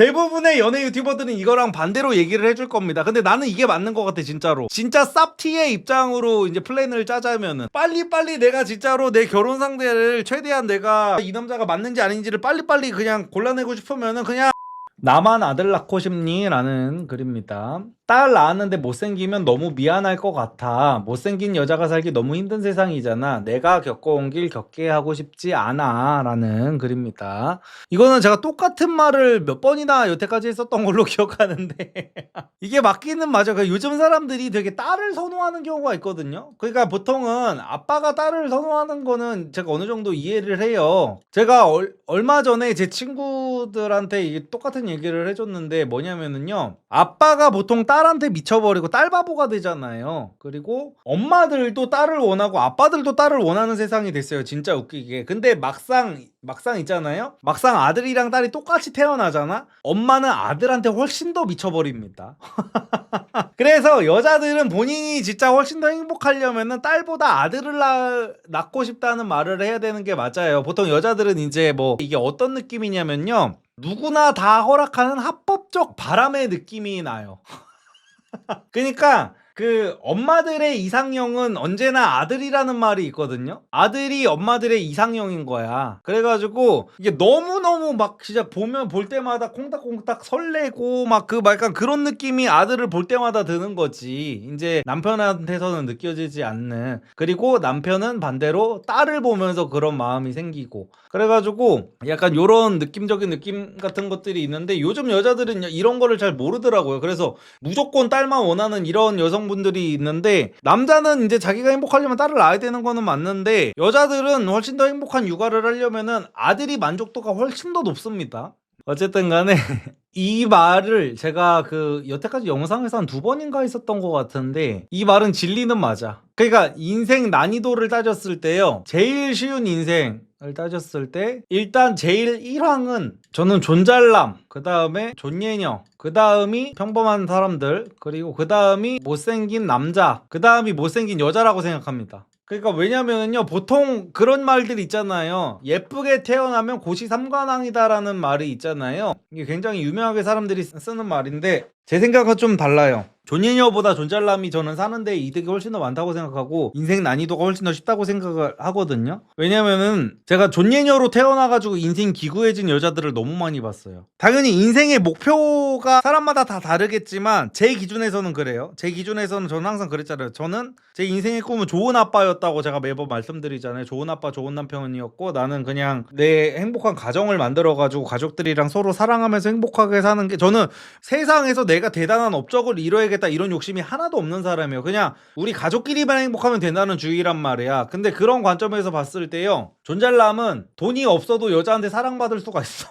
대부분의 연애 유튜버들은 이거랑 반대로 얘기를 해줄 겁니다. 근데 나는 이게 맞는 것 같아, 진짜로. 진짜 쌉티의 입장으로 이제 플랜을 짜자면은 빨리빨리 내가 진짜로 내 결혼 상대를 최대한 내가 이 남자가 맞는지 아닌지를 빨리빨리 그냥 골라내고 싶으면은 그냥 나만 아들 낳고 싶니? 라는 글입니다. 딸 낳았는데 못생기면 너무 미안할 것 같아. 못생긴 여자가 살기 너무 힘든 세상이잖아. 내가 겪어온 길 겪게 하고 싶지 않아. 라는 글입니다. 이거는 제가 똑같은 말을 몇 번이나 여태까지 했었던 걸로 기억하는데 이게 맞기는 맞아. 그러니까 요즘 사람들이 되게 딸을 선호하는 경우가 있거든요. 그러니까 보통은 아빠가 딸을 선호하는 거는 제가 어느 정도 이해를 해요. 제가 얼마 전에 제 친구들한테 이게 똑같은 얘기를 해줬는데 뭐냐면은요, 아빠가 보통 딸한테 미쳐버리고 딸바보가 되잖아요. 그리고 엄마들도 딸을 원하고 아빠들도 딸을 원하는 세상이 됐어요. 진짜 웃기게. 근데 막상 있잖아요, 막상 아들이랑 딸이 똑같이 태어나잖아. 엄마는 아들한테 훨씬 더 미쳐버립니다. 그래서 여자들은 본인이 진짜 훨씬 더 행복하려면은 딸보다 아들을 낳고 싶다는 말을 해야 되는 게 맞아요. 보통 여자들은 이제 뭐 이게 어떤 느낌이냐면요, 누구나 다 허락하는 합법적 바람의 느낌이 나요. 그러니까 그 엄마들의 이상형은 언제나 아들이라는 말이 있거든요. 아들이 엄마들의 이상형인 거야. 그래가지고 이게 너무너무 막 진짜 보면 볼 때마다 콩닥콩닥 설레고 막 약간 그런 느낌이 아들을 볼 때마다 드는 거지. 이제 남편한테서는 느껴지지 않는. 그리고 남편은 반대로 딸을 보면서 그런 마음이 생기고. 그래가지고 약간 요런 느낌적인 느낌 같은 것들이 있는데 요즘 여자들은 이런 거를 잘 모르더라고요. 그래서 무조건 딸만 원하는 이런 여성분들이 있는데, 남자는 이제 자기가 행복하려면 딸을 낳아야 되는 거는 맞는데 여자들은 훨씬 더 행복한 육아를 하려면은 아들이 만족도가 훨씬 더 높습니다. 어쨌든 간에 이 말을 제가 그 여태까지 영상에서 한 2번인가 했었던 것 같은데, 이 말은 진리는 맞아. 그러니까 인생 난이도를 따졌을 때요, 제일 쉬운 인생을 따졌을 때 일단 제일 1항은 저는 존잘남, 그 다음에 존예녀, 그 다음이 평범한 사람들, 그리고 그 다음이 못생긴 남자, 그 다음이 못생긴 여자라고 생각합니다. 그러니까 왜냐면은요, 보통 그런 말들 있잖아요. 예쁘게 태어나면 고시삼관왕이다라는 말이 있잖아요. 이게 굉장히 유명하게 사람들이 쓰는 말인데 제 생각은 좀 달라요. 존예녀보다 존잘남이 저는 사는데 이득이 훨씬 더 많다고 생각하고 인생 난이도가 훨씬 더 쉽다고 생각을 하거든요. 왜냐면은 제가 존예녀로 태어나가지고 인생 기구해진 여자들을 너무 많이 봤어요. 당연히 인생의 목표가 사람마다 다 다르겠지만 제 기준에서는 그래요. 제 기준에서는 저는 항상 그랬잖아요. 저는 제 인생의 꿈은 좋은 아빠였다고 제가 매번 말씀드리잖아요. 좋은 아빠, 좋은 남편이었고 나는 그냥 내 행복한 가정을 만들어가지고 가족들이랑 서로 사랑하면서 행복하게 사는 게, 저는 세상에서 내가 대단한 업적을 이뤄야겠다 이런 욕심이 하나도 없는 사람이에요. 그냥 우리 가족끼리만 행복하면 된다는 주의란 말이야. 근데 그런 관점에서 봤을 때요, 존잘남은 돈이 없어도 여자한테 사랑받을 수가 있어.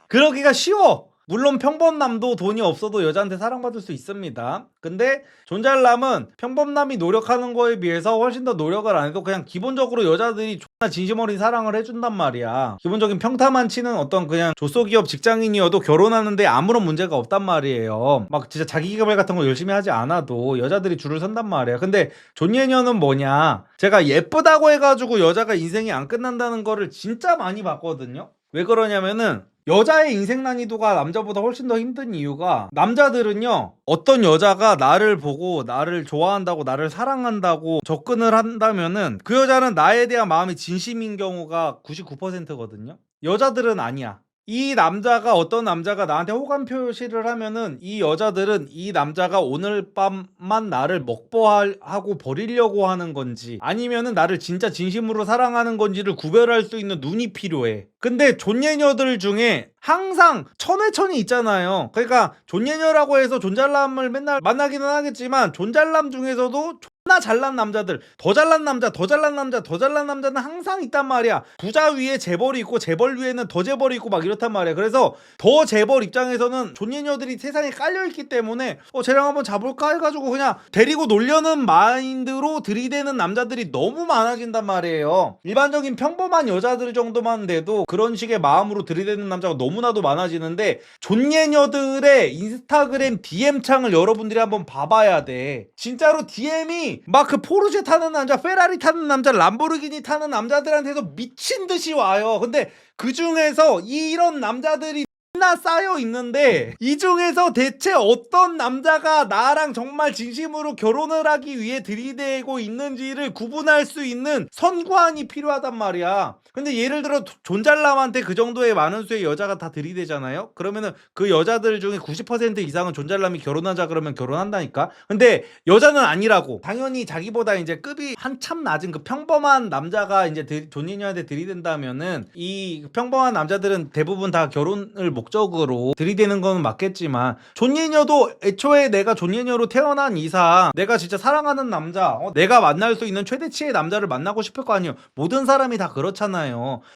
그러기가 쉬워. 물론 평범남도 돈이 없어도 여자한테 사랑받을 수 있습니다. 근데 존잘남은 평범남이 노력하는 거에 비해서 훨씬 더 노력을 안 해도 그냥 기본적으로 여자들이 존나 진심 어린 사랑을 해준단 말이야. 기본적인 평타만 치는 어떤 그냥 조소기업 직장인이어도 결혼하는데 아무런 문제가 없단 말이에요. 막 진짜 자기 개발 같은 거 열심히 하지 않아도 여자들이 줄을 선단 말이야. 근데 존예녀는 뭐냐, 제가 예쁘다고 해가지고 여자가 인생이 안 끝난다는 거를 진짜 많이 봤거든요. 왜 그러냐면은 여자의 인생 난이도가 남자보다 훨씬 더 힘든 이유가, 남자들은요, 어떤 여자가 나를 보고 나를 좋아한다고 나를 사랑한다고 접근을 한다면은 그 여자는 나에 대한 마음이 진심인 경우가 99%거든요. 여자들은 아니야. 이 남자가, 어떤 남자가 나한테 호감 표시를 하면은 이 여자들은 이 남자가 오늘 밤만 나를 먹보하고 버리려고 하는 건지 아니면은 나를 진짜 진심으로 사랑하는 건지를 구별할 수 있는 눈이 필요해. 근데 존예녀들 중에 항상 천회천이 있잖아요. 그러니까 존예녀라고 해서 존잘남을 맨날 만나기는 하겠지만 존잘남 중에서도 존나 잘난 남자들, 더 잘난 남자, 더 잘난 남자, 더 잘난 남자는 항상 있단 말이야. 부자 위에 재벌이 있고 재벌 위에는 더 재벌이 있고 막 이렇단 말이야. 그래서 더 재벌 입장에서는 존예녀들이 세상에 깔려있기 때문에 쟤랑 한번 잡을까 해가지고 그냥 데리고 놀려는 마인드로 들이대는 남자들이 너무 많아진단 말이에요. 일반적인 평범한 여자들 정도만 돼도 그런 식의 마음으로 들이대는 남자가 너무나도 많아지는데, 존예녀들의 인스타그램 DM창을 여러분들이 한번 봐봐야 돼. 진짜로 DM이 막 그 포르쉐 타는 남자, 페라리 타는 남자, 람보르기니 타는 남자들한테서 미친 듯이 와요. 근데 그 중에서 이런 남자들이 나 쌓여 있는데 이 중에서 대체 어떤 남자가 나랑 정말 진심으로 결혼을 하기 위해 들이대고 있는지를 구분할 수 있는 선구안이 필요하단 말이야. 근데 예를 들어 존잘남한테 그 정도의 많은 수의 여자가 다 들이대잖아요. 그러면은 그 여자들 중에 90% 이상은 존잘남이 결혼하자 그러면 결혼한다니까. 근데 여자는 아니라고. 당연히 자기보다 이제 급이 한참 낮은 그 평범한 남자가 이제 존예녀한테 들이댄다면은 이 평범한 남자들은 대부분 다 결혼을 목적으로 들이대는 건 맞겠지만 존예녀도 애초에 내가 존예녀로 태어난 이상 내가 진짜 사랑하는 남자, 내가 만날 수 있는 최대치의 남자를 만나고 싶을 거 아니에요. 모든 사람이 다 그렇잖아요.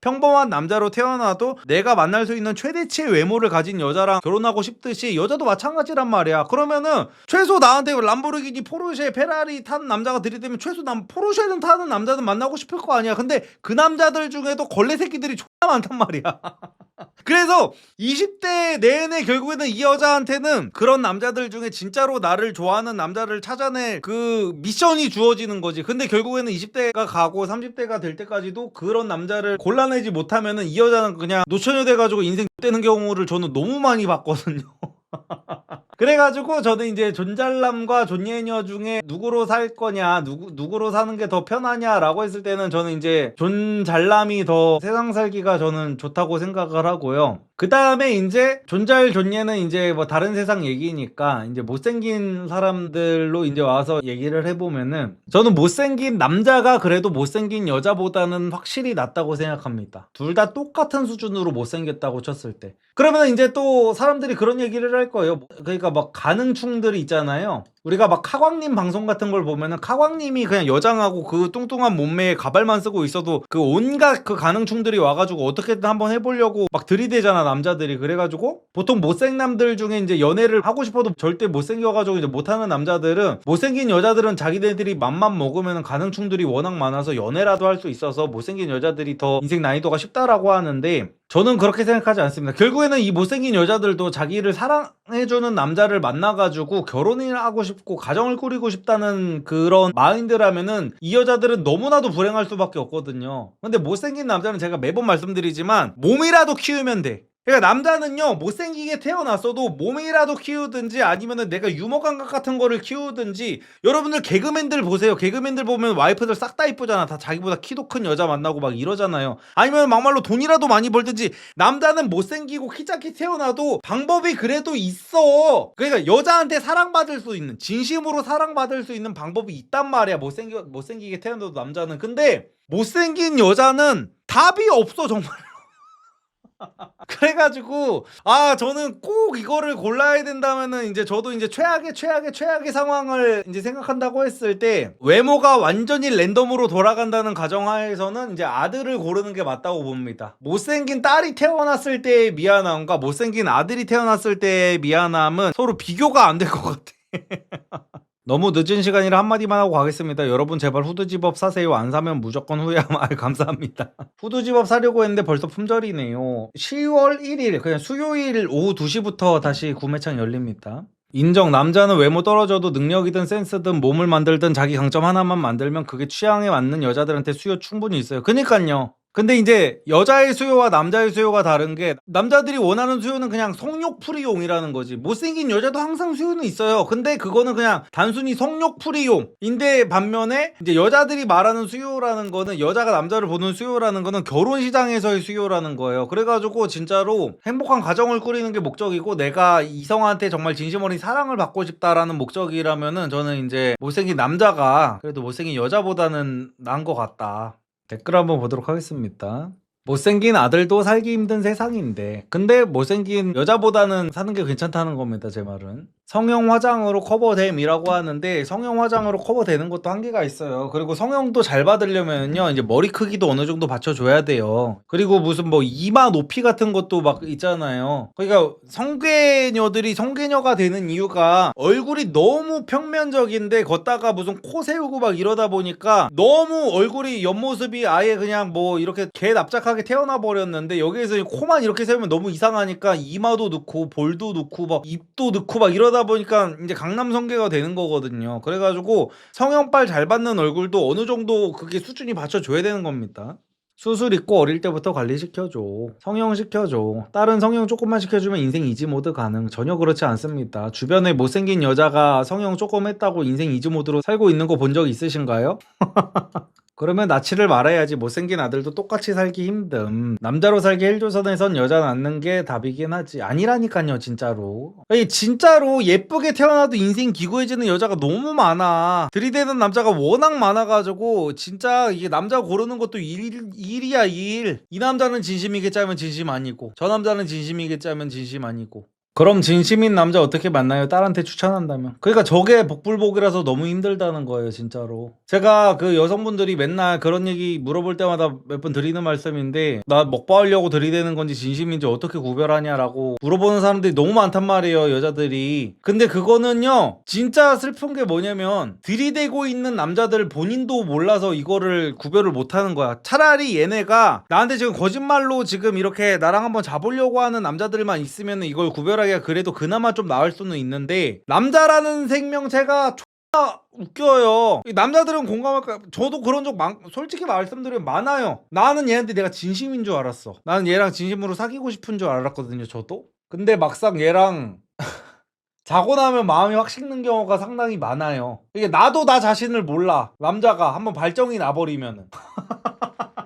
평범한 남자로 태어나도 내가 만날 수 있는 최대치의 외모를 가진 여자랑 결혼하고 싶듯이 여자도 마찬가지란 말이야. 그러면은 최소 나한테 람보르기니, 포르쉐, 페라리 타는 남자가 들이대면 최소 난 포르쉐는 타는 남자는 만나고 싶을 거 아니야. 근데 그 남자들 중에도 걸레 새끼들이 존나 많단 말이야. 그래서 20대 내내 결국에는 이 여자한테는 그런 남자들 중에 진짜로 나를 좋아하는 남자를 찾아낼 그 미션이 주어지는 거지. 근데 결국에는 20대가 가고 30대가 될 때까지도 그런 남자를 골라내지 못하면은 이 여자는 그냥 노처녀 돼가지고 인생 떼는 경우를 저는 너무 많이 봤거든요. 그래가지고 저는 이제 존잘남과 존예녀 중에 누구로 살 거냐, 누구로 사는 게 더 편하냐라고 했을 때는 저는 이제 존잘남이 더 세상 살기가 저는 좋다고 생각을 하고요. 그 다음에 이제 존예는 이제 뭐 다른 세상 얘기니까 이제 못생긴 사람들로 이제 와서 얘기를 해보면은 저는 못생긴 남자가 그래도 못생긴 여자보다는 확실히 낫다고 생각합니다. 둘 다 똑같은 수준으로 못생겼다고 쳤을 때. 그러면 이제 또 사람들이 그런 얘기를 할 거예요. 그러니까 막 가능충들이 있잖아요. 우리가 막 카광님 방송 같은 걸 보면은 카광님이 그냥 여장하고 그 뚱뚱한 몸매에 가발만 쓰고 있어도 그 온갖 그 가능충들이 와가지고 어떻게든 한번 해보려고 막 들이대잖아 남자들이. 그래가지고 보통 못생남들 중에 이제 연애를 하고 싶어도 절대 못생겨가지고 이제 못하는 남자들은 못생긴 여자들은 자기네들이 맘만 먹으면 가능충들이 워낙 많아서 연애라도 할 수 있어서 못생긴 여자들이 더 인생 난이도가 쉽다라고 하는데 저는 그렇게 생각하지 않습니다. 결국에는 이 못생긴 여자들도 자기를 사랑해주는 남자를 만나가지고 결혼을 하고 싶고 가정을 꾸리고 싶다는 그런 마인드라면은 이 여자들은 너무나도 불행할 수밖에 없거든요. 근데 못생긴 남자는 제가 매번 말씀드리지만 몸이라도 키우면 돼. 그러니까 남자는요 못생기게 태어났어도 몸이라도 키우든지 아니면은 내가 유머 감각 같은 거를 키우든지. 여러분들 개그맨들 보세요. 개그맨들 보면 와이프들 싹 다 이쁘잖아. 다 자기보다 키도 큰 여자 만나고 막 이러잖아요. 아니면 막말로 돈이라도 많이 벌든지. 남자는 못생기고 키 작게 태어나도 방법이 그래도 있어. 그러니까 여자한테 사랑받을 수 있는, 진심으로 사랑받을 수 있는 방법이 있단 말이야. 못생기게 태어나도 남자는. 근데 못생긴 여자는 답이 없어 정말. 그래가지고 저는 꼭 이거를 골라야 된다면은 이제 저도 이제 최악의 상황을 이제 생각한다고 했을 때 외모가 완전히 랜덤으로 돌아간다는 가정하에서는 이제 아들을 고르는 게 맞다고 봅니다. 못생긴 딸이 태어났을 때의 미안함과 못생긴 아들이 태어났을 때의 미안함은 서로 비교가 안 될 것 같아. 너무 늦은 시간이라 한마디만 하고 가겠습니다. 여러분 제발 후드집업 사세요. 안 사면 무조건 후회함. 감사합니다. 후드집업 사려고 했는데 벌써 품절이네요. 10월 1일 그냥 수요일 오후 2시부터 다시 구매창 열립니다. 인정. 남자는 외모 떨어져도 능력이든 센스든 몸을 만들든 자기 강점 하나만 만들면 그게 취향에 맞는 여자들한테 수요 충분히 있어요. 그니까요. 근데 이제 여자의 수요와 남자의 수요가 다른 게 남자들이 원하는 수요는 그냥 성욕풀이용이라는 거지. 못생긴 여자도 항상 수요는 있어요. 근데 그거는 그냥 단순히 성욕풀이용인데 반면에 이제 여자들이 말하는 수요라는 거는 여자가 남자를 보는 수요라는 거는 결혼시장에서의 수요라는 거예요. 그래가지고 진짜로 행복한 가정을 꾸리는 게 목적이고 내가 이성한테 정말 진심 어린 사랑을 받고 싶다라는 목적이라면은 저는 이제 못생긴 남자가 그래도 못생긴 여자보다는 나은 것 같다. 댓글 한번 보도록 하겠습니다. 못생긴 아들도 살기 힘든 세상인데 근데 못생긴 여자보다는 사는 게 괜찮다는 겁니다. 제 말은. 성형 화장으로 커버됨이라고 하는데 성형 화장으로 커버되는 것도 한계가 있어요. 그리고 성형도 잘 받으려면요 이제 머리 크기도 어느 정도 받쳐줘야 돼요. 그리고 무슨 뭐 이마 높이 같은 것도 막 있잖아요. 그러니까 성괴녀들이 성괴녀가 되는 이유가 얼굴이 너무 평면적인데 걷다가 무슨 코 세우고 막 이러다 보니까 너무 얼굴이 옆모습이 아예 그냥 뭐 이렇게 개 납작하게 태어나 버렸는데 여기에서 코만 이렇게 세우면 너무 이상하니까 이마도 넣고 볼도 넣고 막 입도 넣고 막 이러다 보니까 이제 강남 성괴가 되는 거거든요. 그래가지고 성형빨 잘 받는 얼굴도 어느 정도 그게 수준이 받쳐줘야 되는 겁니다. 수술 있고 어릴 때부터 관리시켜줘. 성형 시켜줘. 다른 성형 조금만 시켜주면 인생 이지모드 가능. 전혀 그렇지 않습니다. 주변에 못생긴 여자가 성형 조금 했다고 인생 이지모드로 살고 있는 거 본 적 있으신가요? 그러면 나치를 말아야지. 못생긴 아들도 똑같이 살기 힘듦. 남자로 살기 헬조선에선 여자 낳는 게 답이긴 하지. 아니라니까요 진짜로. 아니 진짜로 예쁘게 태어나도 인생 기구해지는 여자가 너무 많아. 들이대는 남자가 워낙 많아가지고 진짜 이게 남자 고르는 것도 일이야 일. 이 남자는 진심이겠지 하면 진심 아니고, 저 남자는 진심이겠지 하면 진심 아니고. 그럼 진심인 남자 어떻게 만나요? 딸한테 추천한다면. 그러니까 저게 복불복이라서 너무 힘들다는 거예요 진짜로. 제가 그 여성분들이 맨날 그런 얘기 물어볼 때마다 몇 번 드리는 말씀인데, 나 먹바하려고 들이대는 건지 진심인지 어떻게 구별하냐라고 물어보는 사람들이 너무 많단 말이에요 여자들이. 근데 그거는요 진짜 슬픈 게 뭐냐면, 들이대고 있는 남자들 본인도 몰라서 이거를 구별을 못하는 거야. 차라리 얘네가 나한테 지금 거짓말로 지금 이렇게 나랑 한번 자보려고 하는 남자들만 있으면 이걸 구별하기가 그래도 그나마 좀 나을 수는 있는데, 남자라는 생명체가 웃겨요. 남자들은 공감할까? 저도 그런 적 솔직히 말씀드리면 많아요. 나는 얘한테 내가 진심인 줄 알았어. 나는 얘랑 진심으로 사귀고 싶은 줄 알았거든요 저도. 근데 막상 얘랑 자고 나면 마음이 확 식는 경우가 상당히 많아요. 이게 나도 나 자신을 몰라. 남자가 한번 발정이 나버리면은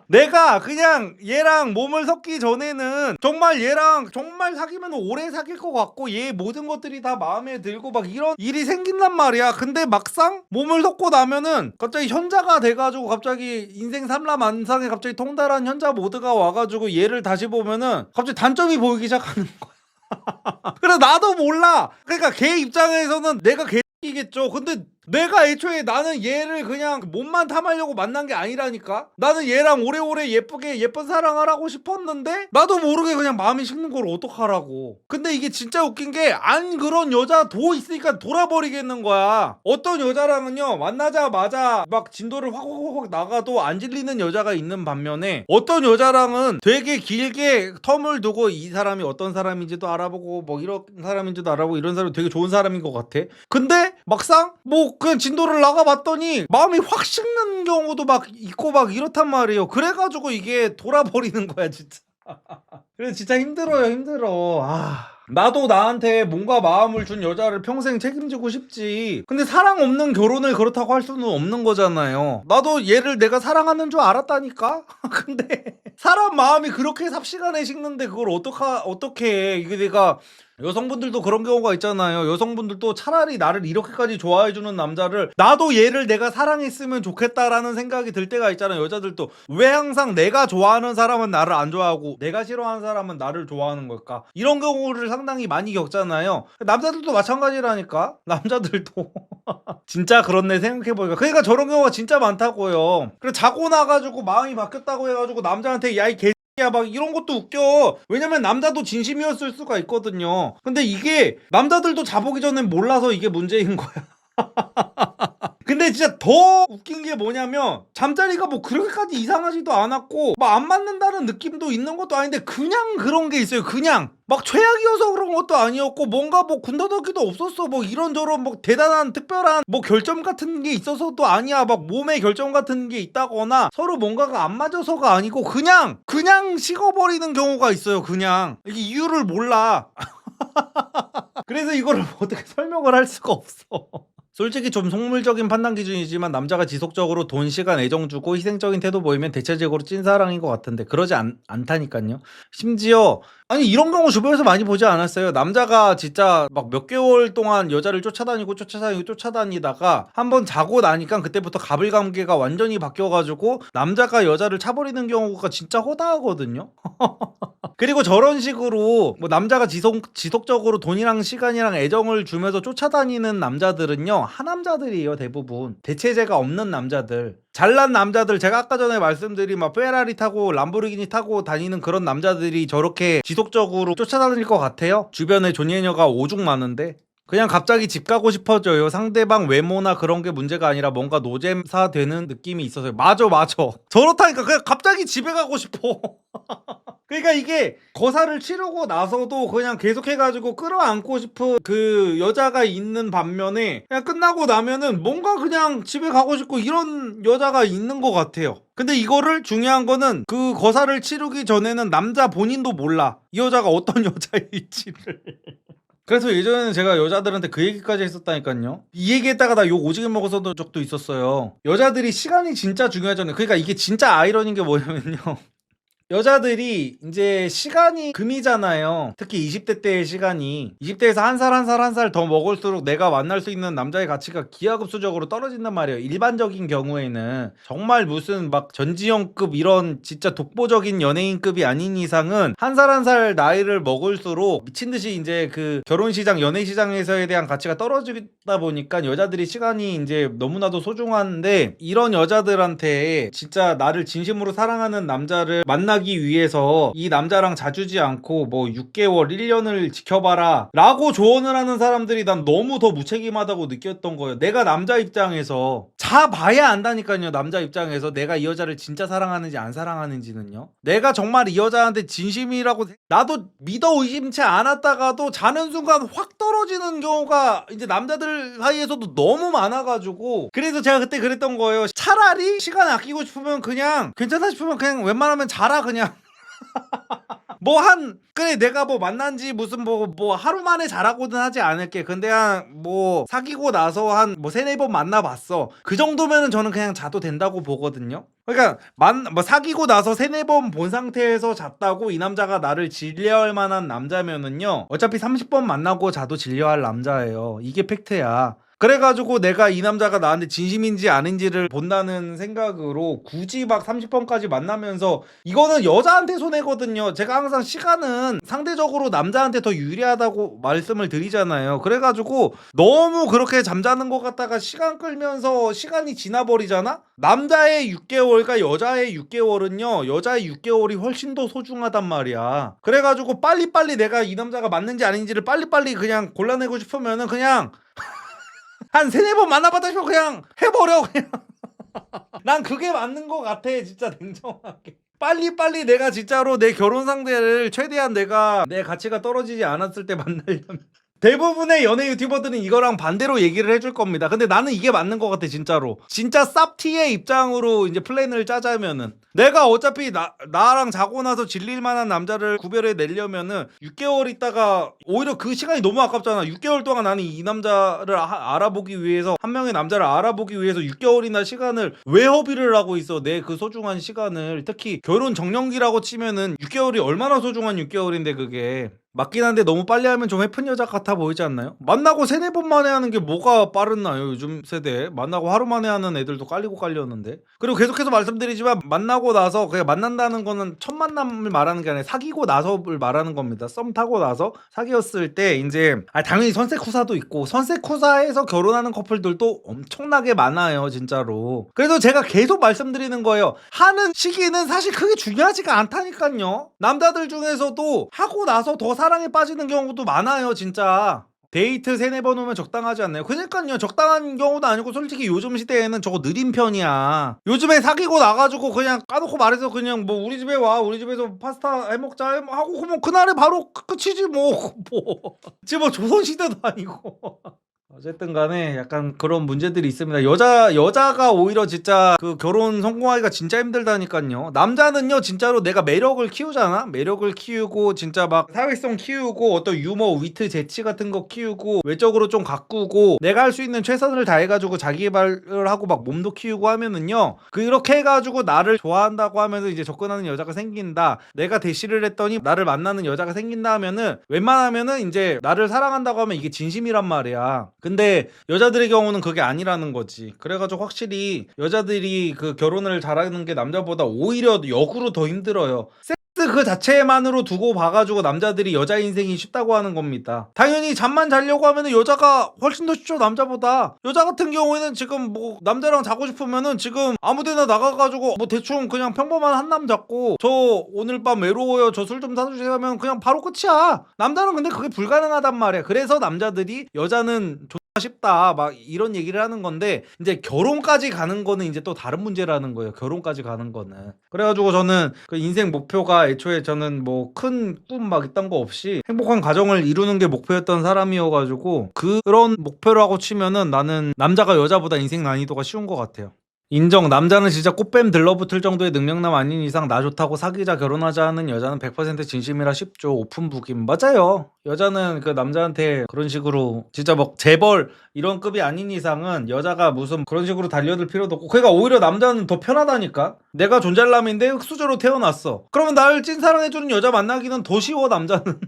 내가 그냥 얘랑 몸을 섞기 전에는 정말 얘랑 정말 사귀면 오래 사귈 것 같고 얘 모든 것들이 다 마음에 들고 막 이런 일이 생긴단 말이야. 근데 막상 몸을 섞고 나면은 갑자기 현자가 돼가지고 갑자기 인생 삼라만상에 갑자기 통달한 현자 모드가 와가지고 얘를 다시 보면은 갑자기 단점이 보이기 시작하는 거야. 그래서 나도 몰라. 그러니까 걔 입장에서는 내가 개이겠죠. 근데 내가 애초에 나는 얘를 그냥 몸만 탐하려고 만난 게 아니라니까. 나는 얘랑 오래오래 예쁘게 예쁜 사랑을 하고 싶었는데 나도 모르게 그냥 마음이 식는 걸 어떡하라고. 근데 이게 진짜 웃긴 게 안 그런 여자 도 있으니까 돌아버리겠는 거야. 어떤 여자랑은요 만나자마자 막 진도를 확 나가도 안 질리는 여자가 있는 반면에, 어떤 여자랑은 되게 길게 텀을 두고 이 사람이 어떤 사람인지도 알아보고 뭐 이런 사람인지도 알아보고 이런 사람이 되게 좋은 사람인 것 같아. 근데 막상 뭐 그냥 진도를 나가봤더니 마음이 확 식는 경우도 막 있고 막 이렇단 말이에요. 그래가지고 이게 돌아버리는 거야 진짜. 그래서 진짜 힘들어요 힘들어. 나도 나한테 뭔가 마음을 준 여자를 평생 책임지고 싶지. 근데 사랑 없는 결혼을 그렇다고 할 수는 없는 거잖아요. 나도 얘를 내가 사랑하는 줄 알았다니까? 근데 사람 마음이 그렇게 삽시간에 식는데 그걸 어떻게 해. 이게 내가, 여성분들도 그런 경우가 있잖아요. 여성분들도 차라리 나를 이렇게까지 좋아해주는 남자를, 나도 얘를 내가 사랑했으면 좋겠다라는 생각이 들 때가 있잖아요. 여자들도 왜 항상 내가 좋아하는 사람은 나를 안 좋아하고 내가 싫어하는 사람은 나를 좋아하는 걸까? 이런 경우를 상당히 많이 겪잖아요. 남자들도 마찬가지라니까. 남자들도 진짜 그렇네 생각해보니까. 그러니까 저런 경우가 진짜 많다고요. 그래 자고 나가지고 마음이 바뀌었다고 해가지고 남자한테 야 이 개 야, 막 이런 것도 웃겨. 왜냐면 남자도 진심이었을 수가 있거든요. 근데 이게 남자들도 자보기 전에 몰라서 이게 문제인 거야. 근데 진짜 더 웃긴 게 뭐냐면, 잠자리가 뭐 그렇게까지 이상하지도 않았고 막 안 맞는다는 느낌도 있는 것도 아닌데 그냥 그런 게 있어요. 그냥 막 최악이어서 그런 것도 아니었고 뭔가 뭐 군더더기도 없었어. 뭐 이런저런 뭐 대단한 특별한 뭐 결점 같은 게 있어서도 아니야. 막 몸에 결점 같은 게 있다거나 서로 뭔가가 안 맞아서가 아니고 그냥 식어버리는 경우가 있어요. 그냥 이게 이유를 몰라. 그래서 이거를 어떻게 설명을 할 수가 없어. 솔직히 좀 속물적인 판단 기준이지만 남자가 지속적으로 돈, 시간, 애정 주고 희생적인 태도 보이면 대체적으로 찐사랑인 것 같은데 그러지 않다니까요. 심지어 아니 이런 경우 주변에서 많이 보지 않았어요. 남자가 진짜 막 몇 개월 동안 여자를 쫓아다니다가 한번 자고 나니까 그때부터 가불관계가 완전히 바뀌어가지고 남자가 여자를 차버리는 경우가 진짜 허다하거든요. 그리고 저런 식으로 뭐 남자가 지속적으로 돈이랑 시간이랑 애정을 주면서 쫓아다니는 남자들은요 하남자들이에요. 대부분 대체제가 없는 남자들, 잘난 남자들. 제가 아까 전에 말씀드린 막 페라리 타고 람보르기니 타고 다니는 그런 남자들이 저렇게 지속적으로 쫓아다닐 것 같아요? 주변에 존예녀가 오죽 많은데. 그냥 갑자기 집 가고 싶어져요. 상대방 외모나 그런 게 문제가 아니라 뭔가 노잼사 되는 느낌이 있어서요. 맞아. 저렇다니까 그냥 갑자기 집에 가고 싶어. 그러니까 이게 거사를 치르고 나서도 그냥 계속해가지고 끌어안고 싶은 그 여자가 있는 반면에 그냥 끝나고 나면은 뭔가 그냥 집에 가고 싶고 이런 여자가 있는 것 같아요. 근데 이거를 중요한 거는 그 거사를 치르기 전에는 남자 본인도 몰라. 이 여자가 어떤 여자일지를. 그래서 예전에는 제가 여자들한테 그 얘기까지 했었다니까요. 이 얘기했다가 나 욕 오지게 먹었던 적도 있었어요. 여자들이 시간이 진짜 중요하잖아요. 그러니까 이게 진짜 아이러니인 게 뭐냐면요. 여자들이 이제 시간이 금이잖아요. 특히 20대 때의 시간이 20대에서 한 살 더 먹을수록 내가 만날 수 있는 남자의 가치가 기하급수적으로 떨어진단 말이에요. 일반적인 경우에는 정말 무슨 막 전지현급 이런 진짜 독보적인 연예인급이 아닌 이상은 한 살 나이를 먹을수록 미친듯이 이제 그 결혼시장 연애시장에서에 대한 가치가 떨어지다 보니까 여자들이 시간이 이제 너무나도 소중한데, 이런 여자들한테 진짜 나를 진심으로 사랑하는 남자를 만나기 위해서 이 남자랑 자주지 않고 뭐 6개월 1년을 지켜봐라 라고 조언을 하는 사람들이 난 너무 더 무책임하다고 느꼈던 거예요. 내가 남자 입장에서 자봐야 안다니까요. 남자 입장에서 내가 이 여자를 진짜 사랑하는지 안 사랑하는지는요. 내가 정말 이 여자한테 진심이라고 나도 믿어 의심치 않았다가도 자는 순간 확 떨어지는 경우가 이제 남자들 사이에서도 너무 많아가지고, 그래서 제가 그때 그랬던 거예요. 차라리 시간 아끼고 싶으면 그냥 괜찮다 싶으면 그냥 웬만하면 자라 그냥. 그래 내가 뭐 만난 지 무슨 뭐 하루 만에 자라고는 하지 않을게. 근데 뭐 사귀고 나서 한 뭐 3-4번 만나봤어. 그 정도면은 저는 그냥 자도 된다고 보거든요. 그러니까 뭐 사귀고 나서 3-4번 본 상태에서 잤다고 이 남자가 나를 질려할 만한 남자면은요, 어차피 30번 만나고 자도 질려할 남자예요. 이게 팩트야. 그래가지고 내가 이 남자가 나한테 진심인지 아닌지를 본다는 생각으로 굳이 막 30번까지 만나면서, 이거는 여자한테 손해거든요. 제가 항상 시간은 상대적으로 남자한테 더 유리하다고 말씀을 드리잖아요. 그래가지고 너무 그렇게 잠자는 것 같다가 시간 끌면서 시간이 지나버리잖아? 남자의 6개월과 여자의 6개월은요 여자의 6개월이 훨씬 더 소중하단 말이야. 그래가지고 빨리빨리 내가 이 남자가 맞는지 아닌지를 빨리빨리 그냥 골라내고 싶으면은 그냥 한 3-4번 만나봤다 싶으면 그냥 해버려 그냥. 난 그게 맞는 것 같아 진짜 냉정하게. 빨리빨리 내가 진짜로 내 결혼 상대를 최대한 내가 내 가치가 떨어지지 않았을 때 만나려면 대부분의 연애 유튜버들은 이거랑 반대로 얘기를 해줄 겁니다. 근데 나는 이게 맞는 것 같아 진짜로. 진짜 쌉티의 입장으로 이제 플랜을 짜자면은, 내가 어차피 나랑 자고 나서 질릴 만한 남자를 구별해 내려면은 6개월 있다가 오히려 그 시간이 너무 아깝잖아. 6개월 동안 나는 이 남자를 알아보기 위해서, 한 명의 남자를 알아보기 위해서 6개월이나 시간을 왜 허비를 하고 있어. 내 그 소중한 시간을. 특히 결혼 정년기라고 치면은 6개월이 얼마나 소중한 6개월인데 그게. 맞긴 한데 너무 빨리 하면 좀 해픈 여자 같아 보이지 않나요? 만나고 3-4번 만에 하는 게 뭐가 빠르나요? 요즘 세대에 만나고 하루 만에 하는 애들도 깔리고 깔렸는데. 그리고 계속해서 말씀드리지만 만나고 나서, 그냥 만난다는 거는 첫 만남을 말하는 게 아니라 사귀고 나서를 말하는 겁니다. 썸 타고 나서 사귀었을 때 이제 당연히 선셋후사도 있고, 선셋후사에서 결혼하는 커플들도 엄청나게 많아요 진짜로. 그래서 제가 계속 말씀드리는 거예요. 하는 시기는 사실 크게 중요하지가 않다니까요. 남자들 중에서도 하고 나서 더 사랑에 빠지는 경우도 많아요 진짜. 데이트 3-4번 오면 적당하지 않나요? 그러니까요, 적당한 경우도 아니고 솔직히 요즘 시대에는 저거 느린 편이야. 요즘에 사귀고 나가지고 그냥 까놓고 말해서 그냥 뭐 우리 집에 와, 우리 집에서 파스타 해먹자 하고 그러면 그날에 바로 끝이지 뭐. 지금 뭐 조선시대도 아니고. 어쨌든 간에 약간 그런 문제들이 있습니다. 여자가 오히려 진짜 그 결혼 성공하기가 진짜 힘들다니까요. 남자는요 진짜로 내가 매력을 키우잖아. 매력을 키우고 진짜 막 사회성 키우고 어떤 유머, 위트, 재치 같은 거 키우고 외적으로 좀 가꾸고 내가 할 수 있는 최선을 다해가지고 자기 개발을 하고 막 몸도 키우고 하면은요, 그렇게 해가지고 나를 좋아한다고 하면서 이제 접근하는 여자가 생긴다. 내가 대시를 했더니 나를 만나는 여자가 생긴다 하면은 웬만하면은 이제 나를 사랑한다고 하면 이게 진심이란 말이야. 근데 여자들의 경우는 그게 아니라는 거지. 그래가지고 확실히 여자들이 그 결혼을 잘하는 게 남자보다 오히려 역으로 더 힘들어요. 섹스 섹스 그 자체만으로 두고 봐가지고 남자들이 여자 인생이 쉽다고 하는 겁니다. 당연히 잠만 자려고 하면은 여자가 훨씬 더 쉽죠, 남자보다. 여자 같은 경우에는 지금 뭐 남자랑 자고 싶으면은 지금 아무데나 나가가지고 뭐 대충 그냥 평범한 한남 잡고 저 오늘 밤 외로워요, 저 술 좀 사주세요 하면 그냥 바로 끝이야. 남자는 근데 그게 불가능하단 말이야. 그래서 남자들이 여자는 쉽다 막 이런 얘기를 하는 건데, 이제 결혼까지 가는 거는 이제 또 다른 문제라는 거예요. 결혼까지 가는 거는. 그래가지고 저는 그 인생 목표가 애초에 저는 뭐 큰 꿈 막 있던 거 없이 행복한 가정을 이루는 게 목표였던 사람이어가지고, 그런 목표라고 치면은 나는 남자가 여자보다 인생 난이도가 쉬운 것 같아요. 인정. 남자는 진짜 꽃뱀 들러붙을 정도의 능력남 아닌 이상 나 좋다고 사귀자 결혼하자 하는 여자는 100% 진심이라 쉽죠. 오픈북임. 맞아요. 여자는 그 남자한테 그런 식으로 진짜 막 재벌 이런 급이 아닌 이상은 여자가 무슨 그런 식으로 달려들 필요도 없고, 그러니까 오히려 남자는 더 편하다니까. 내가 존잘남인데 흑수저로 태어났어. 그러면 나를 찐사랑해주는 여자 만나기는 더 쉬워, 남자는.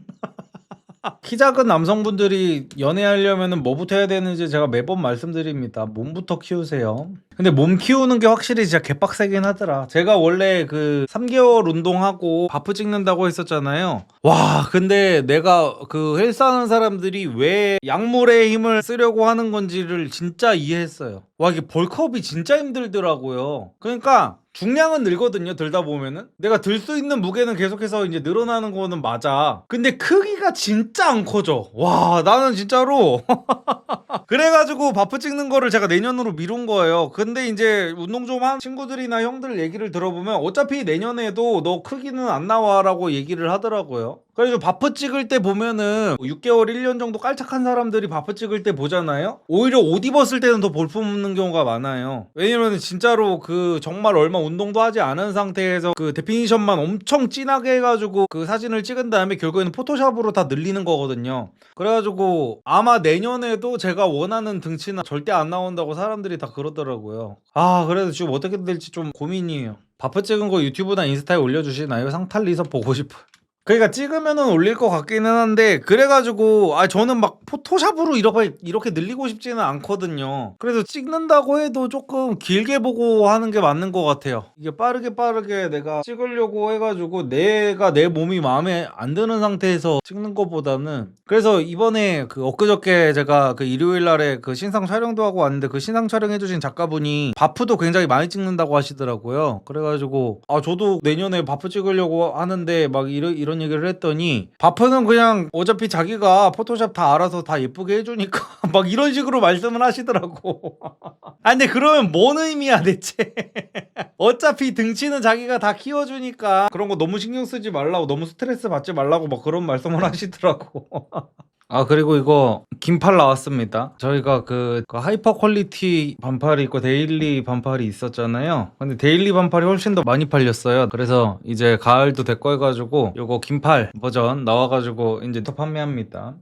키 작은 남성분들이 연애하려면 뭐부터 해야 되는지 제가 매번 말씀드립니다. 몸부터 키우세요. 근데 몸 키우는 게 확실히 진짜 개빡세긴 하더라. 제가 원래 그 3개월 운동하고 바프 찍는다고 했었잖아요. 와, 근데 내가 그 헬스하는 사람들이 왜 약물의 힘을 쓰려고 하는 건지를 진짜 이해했어요. 와, 이게 벌크업이 진짜 힘들더라고요. 그러니까 중량은 늘거든요, 들다 보면은. 내가 들 수 있는 무게는 계속해서 이제 늘어나는 거는 맞아. 근데 크기가 진짜 안 커져. 와, 나는 진짜로 그래가지고 바프 찍는 거를 제가 내년으로 미룬 거예요. 근데 이제 운동 좀 한 친구들이나 형들 얘기를 들어보면 어차피 내년에도 너 크기는 안 나와라고 얘기를 하더라고요. 그래서 바프 찍을 때 보면은 6개월 1년 정도 깔짝한 사람들이 바프 찍을 때 보잖아요. 오히려 옷 입었을 때는 더 볼품없는 경우가 많아요. 왜냐면 진짜로 그 정말 얼마 운동도 하지 않은 상태에서 그 데피니션만 엄청 진하게 해가지고 그 사진을 찍은 다음에 결국에는 포토샵으로 다 늘리는 거거든요. 그래가지고 아마 내년에도 제가 원하는 등치는 절대 안 나온다고 사람들이 다 그러더라고요. 아, 그래서 지금 어떻게 될지 좀 고민이에요. 바프 찍은 거 유튜브나 인스타에 올려주시나요? 상탈리서 보고 싶어요. 그러니까 찍으면은 올릴 것 같기는 한데, 그래가지고 저는 막 포토샵으로 이렇게 늘리고 싶지는 않거든요. 그래서 찍는다고 해도 조금 길게 보고 하는 게 맞는 것 같아요. 이게 빠르게 내가 찍으려고 해가지고 내가 내 몸이 마음에 안 드는 상태에서 찍는 것보다는. 그래서 이번에 그 엊그저께 제가 그 일요일 날에 그 신상 촬영도 하고 왔는데, 그 신상 촬영해주신 작가분이 바프도 굉장히 많이 찍는다고 하시더라고요. 그래가지고 저도 내년에 바프 찍으려고 하는데 막 이런 얘기를 했더니, 바프는 그냥 어차피 자기가 포토샵 다 알아서 다 예쁘게 해주니까 막 이런 식으로 말씀을 하시더라고. 근데 그러면 뭔 의미야 대체? 어차피 등치는 자기가 다 키워주니까 그런 거 너무 신경 쓰지 말라고, 너무 스트레스 받지 말라고 막 그런 말씀을 하시더라고. 그리고 이거 긴팔 나왔습니다. 저희가 그 하이퍼 퀄리티 반팔이 있고 데일리 반팔이 있었잖아요. 근데 데일리 반팔이 훨씬 더 많이 팔렸어요. 그래서 이제 가을도 됐고 해가지고 요거 긴팔 버전 나와가지고 이제 또 판매합니다.